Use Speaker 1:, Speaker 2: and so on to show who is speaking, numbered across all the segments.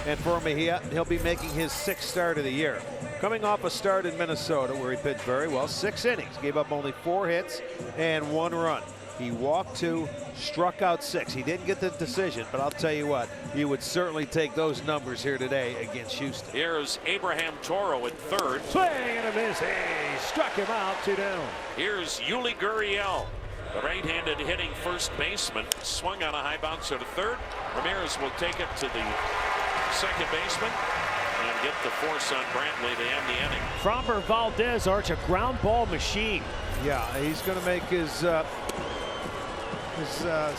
Speaker 1: And for Mejia, he'll be making his 6th start of the year. Coming off a start in Minnesota where he pitched very well, 6 innings, gave up only 4 hits and 1 run. He walked 2, struck out 6. He didn't get the decision, but I'll tell you what, you would certainly take those numbers here today against Houston.
Speaker 2: Here's Abraham Toro at third.
Speaker 1: Swing and a miss. He struck him out, 2 down.
Speaker 2: Here's Yuli Gurriel, the right-handed hitting first baseman. Swung on a high bouncer to third. Ramirez will take it to the second baseman and get the force on Brantley to end the inning.
Speaker 3: Framber Valdez, Arch, a ground ball machine.
Speaker 1: Yeah, he's going to make his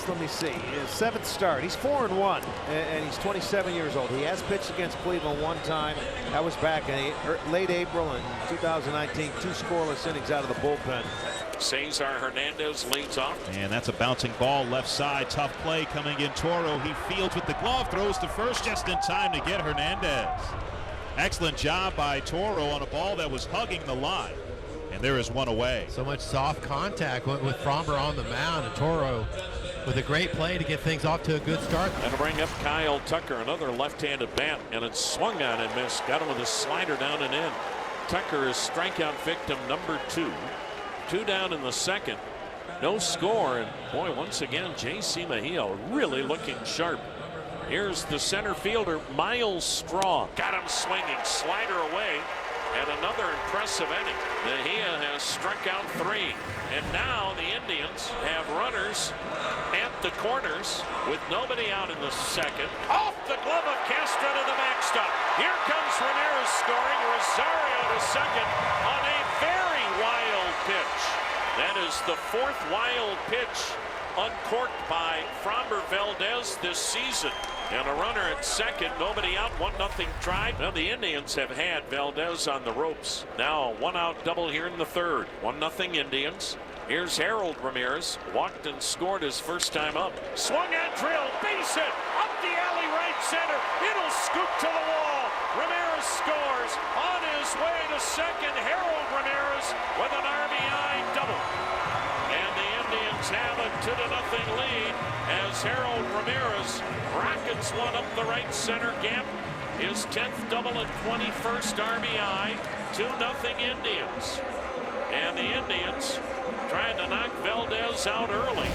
Speaker 1: let me see, his 7th start. He's 4-1, and he's 27 years old. He has pitched against Cleveland 1 time. That was back in late April in 2019. 2 scoreless innings out of the bullpen.
Speaker 2: Cesar Hernandez leads off.
Speaker 4: And that's a bouncing ball left side. Tough play coming in. Toro, he fields with the glove, throws to first just in time to get Hernandez. Excellent job by Toro on a ball that was hugging the line. And there is 1 away.
Speaker 5: So much soft contact with Framber on the mound, and Toro with a great play to get things off to a good start.
Speaker 2: That'll bring up Kyle Tucker, another left-handed bat, and it's swung on and missed. Got him with a slider down and in. Tucker is strikeout victim number 2. 2 down in the second. No score, and boy, once again, J.C. Mejia really looking sharp. Here's the center fielder, Miles Straw. Got him swinging, slider away. And another impressive inning. Mejia has struck out 3. And now the Indians have runners at the corners with nobody out in the second. Off the glove of Castro to the backstop. Here comes Ramirez scoring. Rosario to second on a very wild pitch. That is the 4th wild pitch uncorked by Framber Valdez this season. And a runner at second, nobody out, 1-0 try. Now the Indians have had Valdez on the ropes. Now 1-out double here in the 3rd. 1-0 Indians. Here's Harold Ramirez. Walked and scored his first time up. Swung and drilled, base hit, up the alley right center. It'll scoop to the wall. Ramirez scores. On his way to second, Harold Ramirez with an RBI double. And the Indians have a 2-0 lead as Harold Ramirez rockets one up the right center gap. His 10th double and 21st RBI. 2-0 Indians. And the Indians trying to knock Valdez out early.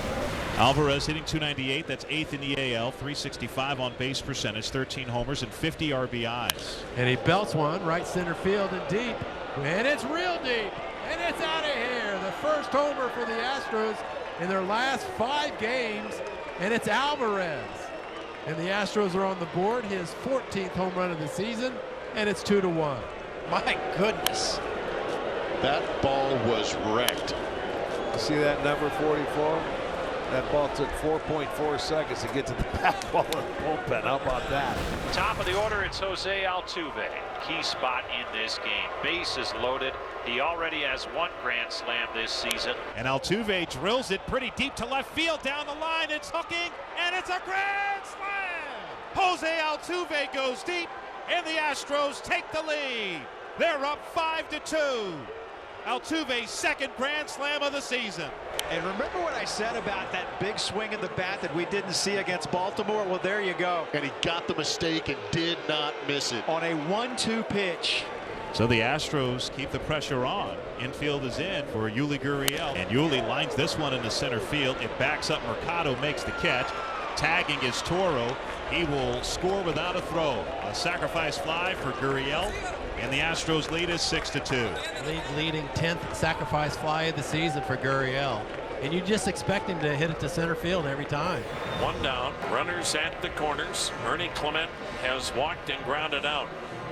Speaker 4: Alvarez hitting .298. That's 8th in the AL. .365 on base percentage. 13 homers and 50 RBIs.
Speaker 5: And he belts one right center field and deep. And it's real deep. And it's out of here. The first homer for the Astros in their last 5 games. And it's Alvarez. And the Astros are on the board. His 14th home run of the season. And it's 2-1.
Speaker 6: My goodness. That ball was wrecked.
Speaker 1: You see that number 44? That ball took 4.4 seconds to get to the back wall of the bullpen. How about that?
Speaker 7: Top of the order, it's Jose Altuve. Key spot in this game. Bases loaded. He already has 1 grand slam this season.
Speaker 4: And Altuve drills it pretty deep to left field down the line. It's hooking, and it's a grand slam. Jose Altuve goes deep, and the Astros take the lead. They're up 5-2. Altuve's 2nd grand slam of the season.
Speaker 6: And remember what I said about that big swing in the bat that we didn't see against Baltimore? Well, there you go. And he got the mistake and did not miss it. On a 1-2 pitch.
Speaker 4: So the Astros keep the pressure on. Infield is in for Yuli Gurriel. And Yuli lines this one into center field. It backs up. Mercado makes the catch. Tagging is Toro. He will score without a throw. A sacrifice fly for Gurriel. And the Astros lead is 6-2.
Speaker 5: Leading 10th sacrifice fly of the season for Gurriel. And you just expect him to hit it to center field every time.
Speaker 2: 1 down, runners at the corners. Ernie Clement has walked and grounded out.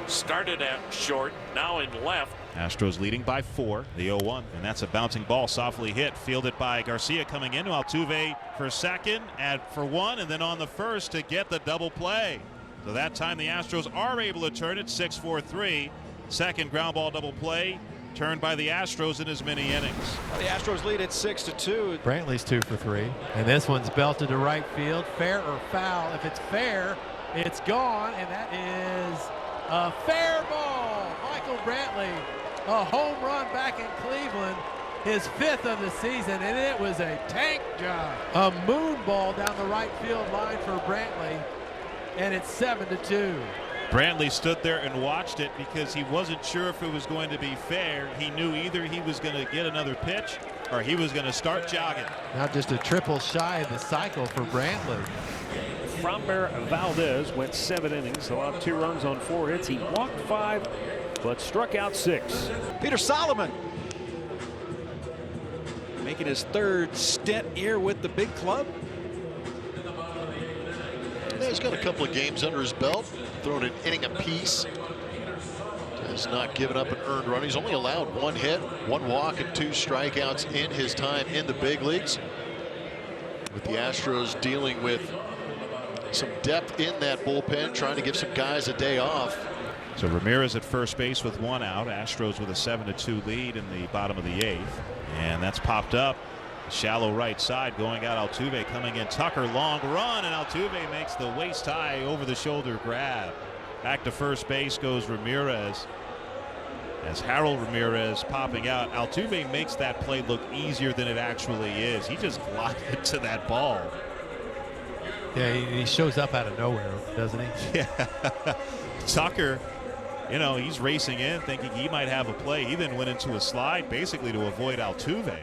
Speaker 2: Started at short, now in left.
Speaker 4: Astros leading by 4, the 0-1. And that's a bouncing ball, softly hit, fielded by Garcia coming in. Altuve for second, for 1, and then on the first to get the double play. So that time the Astros are able to turn it 6-4-3. Second ground ball double play turned by the Astros in as many innings.
Speaker 6: Well, the Astros lead at 6-2.
Speaker 5: Brantley's 2 for 3. And this one's belted to right field. Fair or foul? If it's fair, it's gone. And that is a fair ball. Michael Brantley, a home run back in Cleveland. His 5th of the season, and it was a tank job. A moon ball down the right field line for Brantley. And it's 7-2.
Speaker 4: Brantley stood there and watched it because he wasn't sure if it was going to be fair. He knew either he was going to get another pitch or he was going to start jogging.
Speaker 5: Not just a triple shy of the cycle for Brantley.
Speaker 3: Framber Valdez went 7 innings, allowed 2 runs on 4 hits. He walked 5, but struck out 6.
Speaker 6: Peter Solomon making his 3rd stint here with the big club.
Speaker 8: Yeah, he's got a couple of games under his belt, thrown an inning apiece. Has not given up an earned run. He's only allowed 1 hit, 1 walk, and 2 strikeouts in his time in the big leagues. With the Astros dealing with some depth in that bullpen, trying to give some guys a day off.
Speaker 4: So Ramirez at first base with 1 out. Astros with a 7-2 lead in the bottom of the 8th. And that's popped up. Shallow right side going out. Altuve coming in. Tucker, long run, and Altuve makes the waist high over the shoulder grab. Back to first base goes Ramirez. As Harold Ramirez popping out, Altuve makes that play look easier than it actually is. He just glided to that ball.
Speaker 5: Yeah, he shows up out of nowhere, doesn't he?
Speaker 4: Yeah. Tucker, you know, he's racing in thinking he might have a play. He then went into a slide basically to avoid Altuve.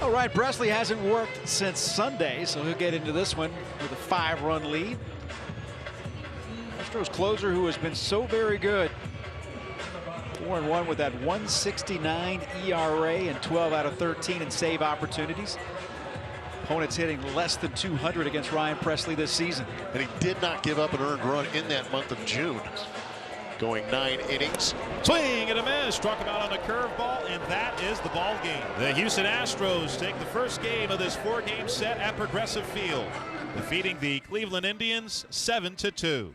Speaker 6: All right, Presley hasn't worked since Sunday, so he'll get into this one with a 5-run lead. Astros closer who has been so very good. 4-1 with that 1.69 ERA and 12 out of 13 in save opportunities. Opponents hitting less than 200 against Ryan Presley this season.
Speaker 8: And he did not give up an earned run in that month of June. Going 9 innings.
Speaker 4: Swing and a miss. Struck him out on a curveball, and that is the ball game. The Houston Astros take the first game of this 4-game set at Progressive Field, defeating the Cleveland Indians 7-2.